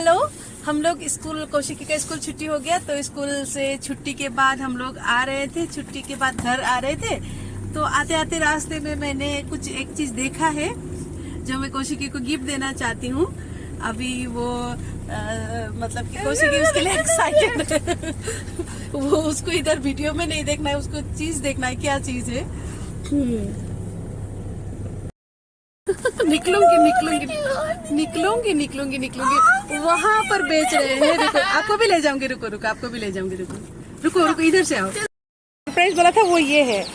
Hello, हम लोग school Kaushiki का स्कूल छुट्टी हो गया तो स्कूल से छुट्टी के बाद हम लोग आ रहे थे। छुट्टी के बाद घर आ रहे थे तो आते आते रास्ते में मैंने कुछ एक चीज देखा है जो मैं कौशिकी को गिफ्ट देना चाहती हूँ। अभी वो मतलब कि कौशिकी उसके लिए एक्साइटेड है। वो उसको इधर वीडियो में नहीं देखना है, उसको चीज देखना है क्या चीज है। निकलूंगी वहाँ पर बेच रहे हैं। रुको, आपको भी ले जाऊंगी। रुको आपको भी ले जाऊंगी। रुको इधर से आओ। सरप्राइज बोला था वो ये है।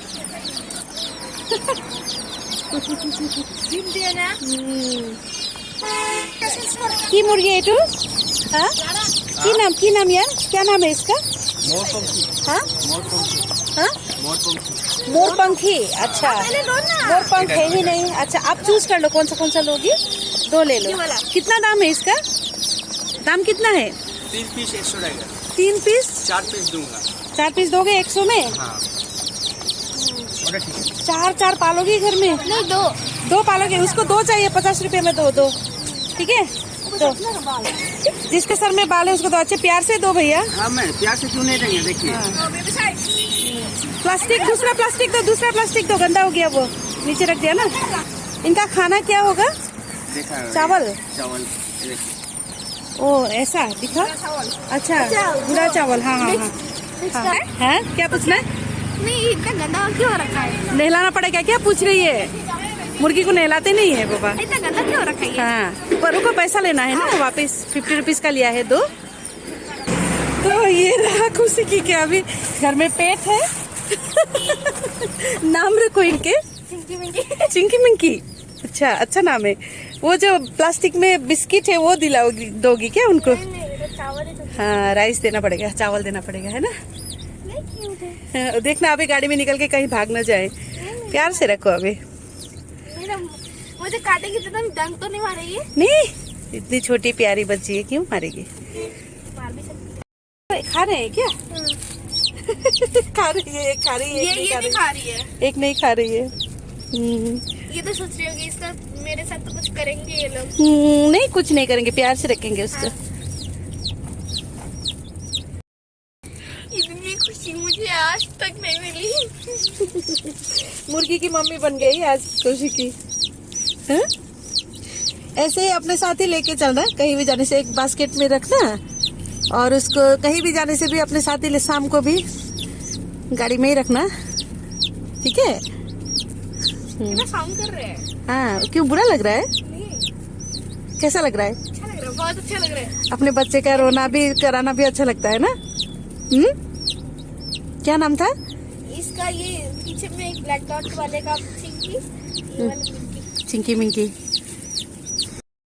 की मुर्गी है तू? हाँ, की नाम यार, क्या नाम है इसका? हाँ हाँ, मोरपंखी। अच्छा, मोरपंख है ही नहीं। अच्छा, आप चूज कर लो कौन सा लोगी। दो ले लो। कितना दाम है इसका? दाम कितना है? 3 पीस 100 रहेगा। 3 पीस? 4 पीस दूंगा। 4 पीस दोगे 100 में? हाँ। चार पालोगी घर में? नहीं, दो पालोगे। उसको 2 चाहिए, 50 रुपए में दो। ठीक है, तो जिसके सर में बाल है उसको तो अच्छे प्यार से दो भैया। हाँ, मैं प्यार से क्यों नहीं देंगे। देखिए प्लास्टिक, दूसरा प्लास्टिक दो, गंदा हो गया वो, नीचे रख दिया ना। इनका खाना क्या होगा? चावल। ओ ऐसा दिखा। अच्छा, बुरा चावल। हाँ। क्या पूछना है? नहीं, इतना गंदा क्यों रखा है? नहलाना पड़ेगा क्या पूछ रही है? मुर्गी को नहलाते नहीं है बाबा। इतना गंदा क्यों रखा है? हाँ, पर उनको पैसा लेना है ना वापस। 50 रुपीज का लिया है 2। तो ये रहा कौशिकी के अभी घर में पेट है। नाम रखो इनके चिंकी मिंकी। अच्छा नाम है। वो जो प्लास्टिक में बिस्किट है वो दोगी क्या उनको? हाँ, राइस देना पड़ेगा, चावल देना पड़ेगा, है ना। हाँ, देखना अभी गाड़ी में निकल के कहीं भाग ना जाए। प्यार से रखो अभी। मुझे काटेगी तो डंक तो नहीं मारेगी? नहीं, इतनी छोटी प्यारी बच्ची है, क्यों मारेगी? मार भी सकती है। खा रहे हैं क्या? खा रही है। ये नहीं खा रही है। एक नहीं खा रही है। ये तो सोच रही होगी इसका मेरे साथ तो कुछ करेंगे ये लोग। नहीं, कुछ नहीं करेंगे, प्यार से रखेंगे उसको। इतनी खुशी मुझे आज तक नहीं मिली। मुर्गी की मम्मी बन गई आज कौशिकी। हाँ? ऐसे ही अपने साथ ही लेके चलना, कहीं भी जाने से एक बास्केट में रखना, और उसको कहीं भी जाने से भी अपने साथ ही शाम को भी गाड़ी में ही रखना। ठीक है? साउंड कर रहे हैं। हाँ, क्यों बुरा लग रहा है? नहीं, कैसा लग रहा है? अच्छा लग रहा है, बहुत अच्छा लग रहा है। अपने बच्चे का रोना भी कराना भी अच्छा लगता है ना। क्या नाम था इसका? ये पीछे में एक ब्लैक डॉट वाले का चिंकी, ये वाला चिंकी मिंकी।